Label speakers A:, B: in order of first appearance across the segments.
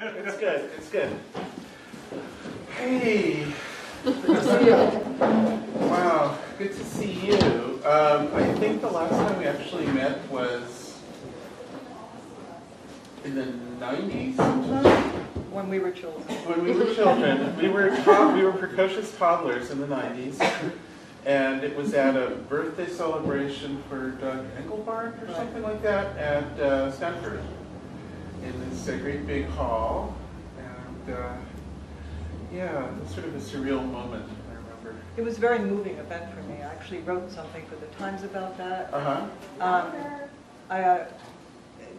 A: It's good. It's good. Hey. Wow. Good to see you. I think the last time we actually met was in the 90s.
B: When we were children.
A: When we were children. We were precocious toddlers in the 90s. And it was at a birthday celebration for Doug Engelbart or something like that at Stanford in this great big hall. And yeah, it was sort of a surreal moment, I remember.
B: It was a very moving event for me. I actually wrote something for the Times about that.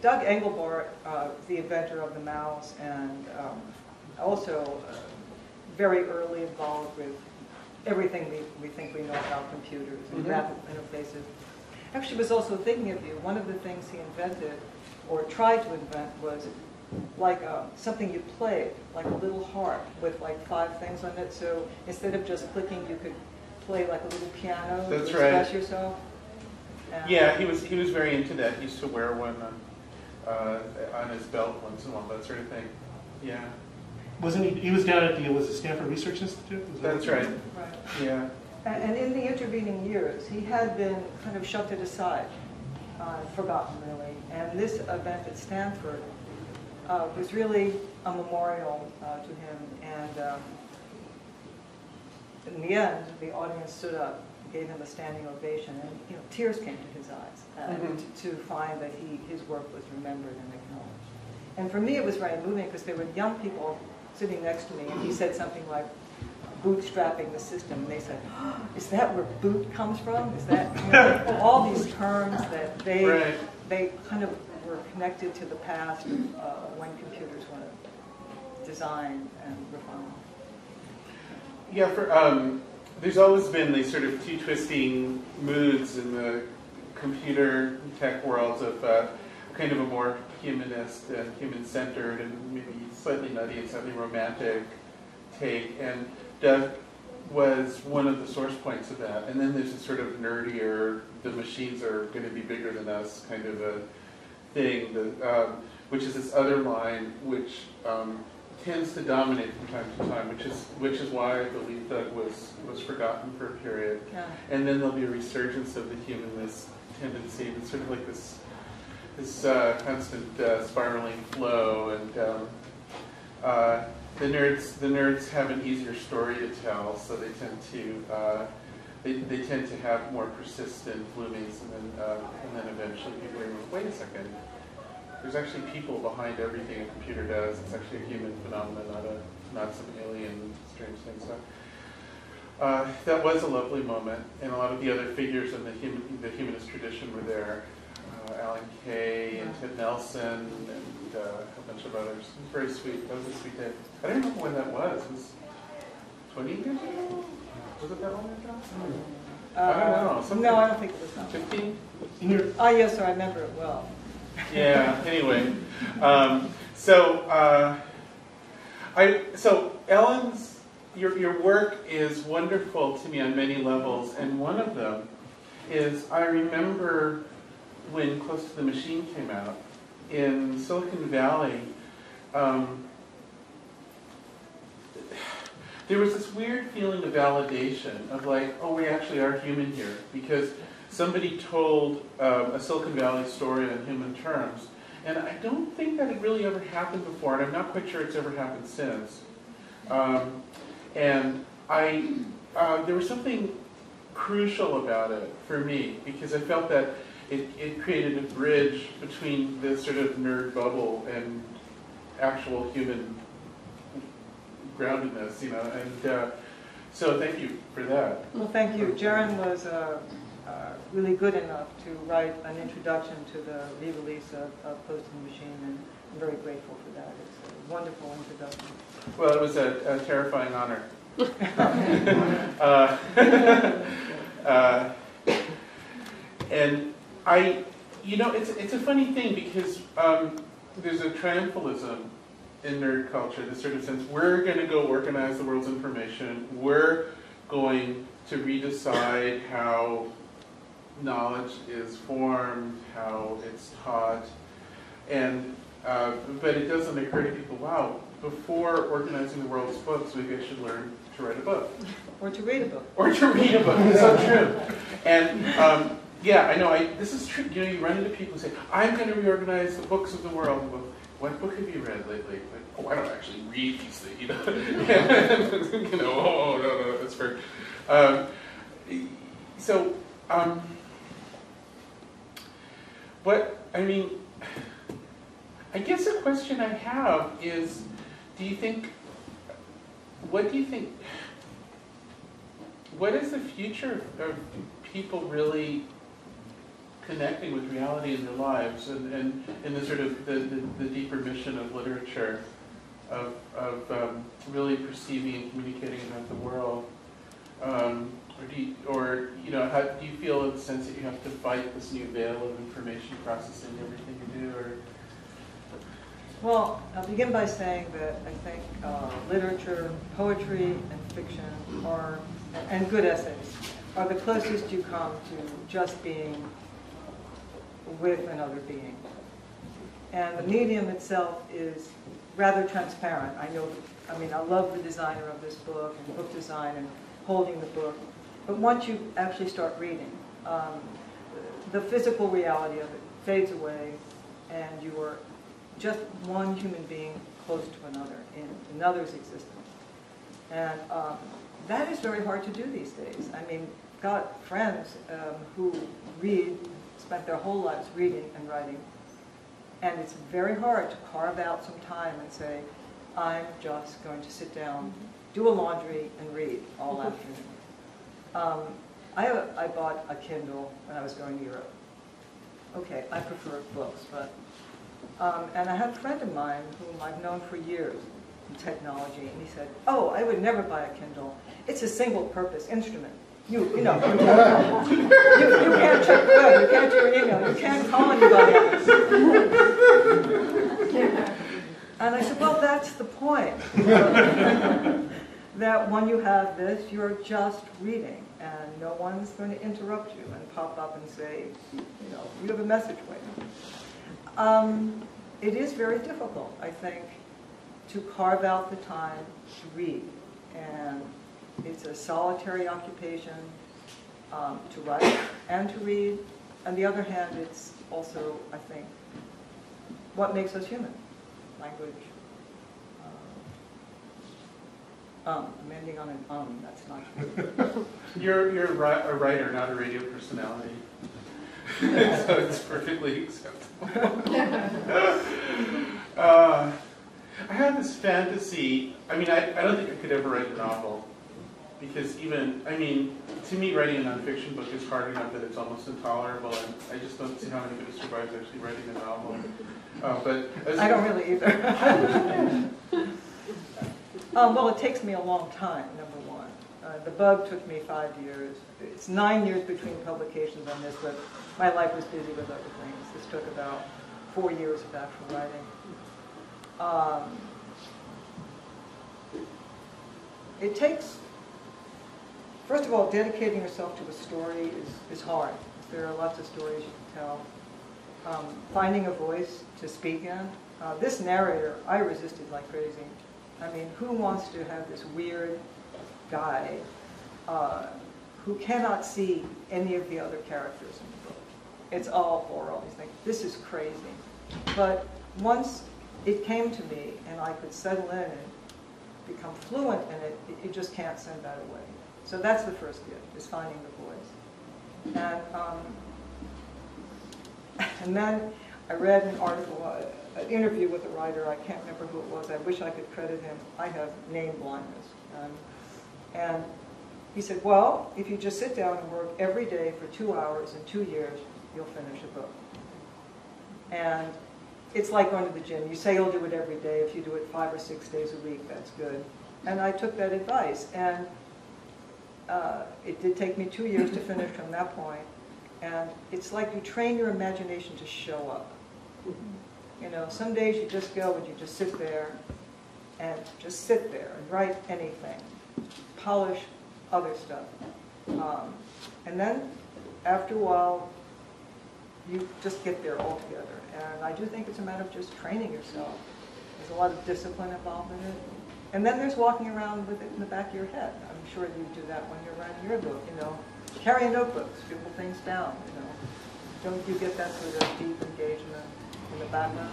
B: Doug Engelbart, the inventor of the mouse, and also very early involved with everything we think we know about computers and graphical interfaces. Actually was also thinking of you. One of the things he invented, or tried to invent, was like something you played, like a little harp with like 5 things on it. So instead of just clicking, you could play like a little piano to express yourself. And
A: yeah, he was very into that. He used to wear one on his belt once in a while, that sort of thing. Yeah.
C: Wasn't he was down at the Stanford Research Institute?
A: That's right.
B: Right.
A: Yeah.
B: And in the intervening years, he had been kind of shoved to the side, forgotten really. And this event at Stanford was really a memorial to him. And in the end, the audience stood up, gave him a standing ovation, and tears came to his eyes to find that his work was remembered and acknowledged. And for me, it was very moving because there were young people sitting next to me, and he said something like, bootstrapping the system. And they said, oh, is that where boot comes from? Is that, all these terms that they kind of were connected to the past of when computers were designed and refined.
A: Yeah, there's always been these sort of two twisting moods in the computer tech worlds of kind of a more humanist and human-centered and maybe slightly nutty and slightly romantic take. And Doug was one of the source points of that. And then there's this sort of nerdier, the machines are going to be bigger than us kind of a thing, which is this other line which tends to dominate from time to time, which is why I believe Doug was forgotten for a period.
B: Yeah.
A: And then there'll be a resurgence of the humanist tendency. It's sort of like this constant spiraling flow, and the nerds have an easier story to tell, so they tend to have more persistent bloomings, and then eventually people are like, wait a second, there's actually people behind everything a computer does. It's actually a human phenomenon, not some alien strange thing. So that was a lovely moment, and a lot of the other figures in the humanist tradition were there. Alan Kay and Ted Nelson and a bunch of others. It was very sweet. That was a sweet day. I don't remember when that was. It was 20 years ago? Was it that long ago? I don't know.
B: No, I don't think it was that.
A: 15?
B: Oh, yes, sir, I remember it well.
A: Yeah, anyway. So Ellen's, your work is wonderful to me on many levels, and one of them is I remember when Close to the Machine came out, in Silicon Valley, there was this weird feeling of validation of like, oh, we actually are human here, because somebody told a Silicon Valley story on human terms, and I don't think that had really ever happened before, and I'm not quite sure it's ever happened since. And there was something crucial about it for me, because I felt that it created a bridge between this sort of nerd bubble and actual human groundedness, and so thank you for that.
B: Well, thank you. Jaron was really good enough to write an introduction to the re-release of Close to the Machine, and I'm very grateful for that. It's a wonderful introduction.
A: Well, it was a terrifying honor. And it's a funny thing, because there's a triumphalism in nerd culture, this sort of sense, we're going to go organize the world's information, we're going to redecide how knowledge is formed, how it's taught, and But it doesn't occur to people, wow, before organizing the world's books, maybe I should learn to write a book.
B: Or to read a book.
A: Or to read a book. It's so true. And yeah, I know, this is true. You know, you run into people who say, I'm going to reorganize the books of the world. Well, what book have you read lately? Like, oh, I don't actually read these things, you know. You know, oh, no, that's fair. What, I mean, I guess a question I have is, what is the future of people really connecting with reality in their lives and the sort of the deeper mission of literature, of really perceiving and communicating about the world? Or do you feel a sense that you have to fight this new veil of information processing everything you do? Or
B: Well, I'll begin by saying that I think literature, poetry, and fiction and good essays are the closest you come to just being with another being. And the medium itself is rather transparent. I love the designer of this book and book design and holding the book. But once you actually start reading, the physical reality of it fades away, and you are just one human being close to another in another's existence. And that is very hard to do these days. I mean, got friends who spent their whole lives reading and writing, and it's very hard to carve out some time and say, I'm just going to sit down, do a laundry, and read all afternoon. I bought a Kindle when I was going to Europe. Okay, I prefer books, but and I had a friend of mine whom I've known for years in technology, and he said, "Oh, I would never buy a Kindle. It's a single-purpose instrument. You know, you can't check the web, you can't do an email, you can't call anybody else." And I said, "Well, that's the point. That when you have this, you're just reading, and no one's going to interrupt you and pop up and say, you have a message waiting." It is very difficult, I think, to carve out the time to read. And it's a solitary occupation to write and to read. On the other hand, it's also, I think, what makes us human. Language. I'm ending on an that's not true.
A: You're a writer, not a radio personality. So it's perfectly acceptable. I had this fantasy. I mean, I don't think I could ever write a novel. Because to me, writing a nonfiction book is hard enough that it's almost intolerable, and I just don't see how anybody survives actually writing a novel.
B: I don't really either. Well, it takes me a long time, number one. The Bug took me 5 years. It's 9 years between publications on this, but my life was busy with other things. This took about 4 years of actual writing. It takes, first of all, dedicating yourself to a story is hard. There are lots of stories you can tell. Finding a voice to speak in. This narrator, I resisted like crazy. I mean, who wants to have this weird guy who cannot see any of the other characters in the book? It's all oral. He's like, this is crazy. But once it came to me and I could settle in and become fluent in it, you just can't send that away. So that's the first gift, is finding the voice. And then I read an article, an interview with a writer. I can't remember who it was. I wish I could credit him. I have name blindness. And he said, well, if you just sit down and work every day for 2 hours in 2 years, you'll finish a book. And it's like going to the gym. You say you'll do it every day. If you do it 5 or 6 days a week, that's good. And I took that advice. And it did take me 2 years to finish from that point. And it's like you train your imagination to show up. Some days you just go and you just sit there and write anything, polish other stuff. And then after a while, you just get there altogether. And I do think it's a matter of just training yourself. There's a lot of discipline involved in it. And then there's walking around with it in the back of your head. I'm sure you do that when you're writing your book, you know. Carry a notebook, scribble things down, you know. Don't you get that sort of deep engagement in the background?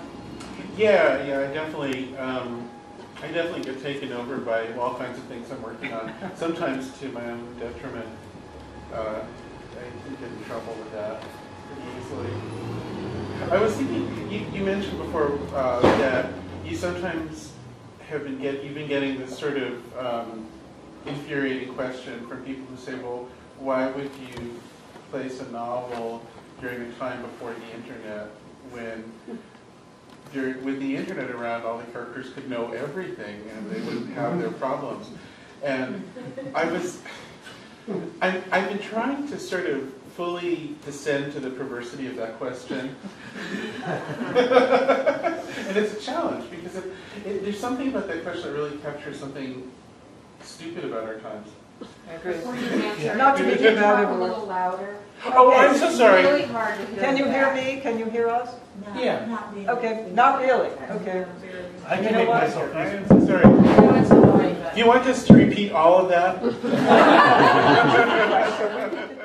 A: Yeah, I definitely get taken over by all kinds of things I'm working on. Sometimes to my own detriment. I can get in trouble with that pretty easily. I was thinking, you mentioned before that you sometimes you've been getting this sort of infuriating question from people who say, well, why would you place a novel during a time before the internet when with the internet around, all the characters could know everything and they wouldn't have their problems. And I've been trying to sort of fully descend to the perversity of that question. And it's a challenge because there's something about that question that really captures something stupid about our times.
B: I agree.
D: Before you answer,
B: Not to be
D: can you
B: dramatic,
D: talk a
B: but-
D: little louder?
A: Oh, I'm so sorry.
D: It's really hard to hear.
B: Can you hear
D: that.
B: me? Can you hear us?
E: No,
C: Yeah.
E: not really.
B: Okay, not really. Okay.
C: I
B: You
C: can
B: know
C: make
B: what?
C: myself
A: I
C: easy.
A: am so sorry.
D: No, it's annoying, but-
A: Do you want us to repeat all of that?
B: So we need to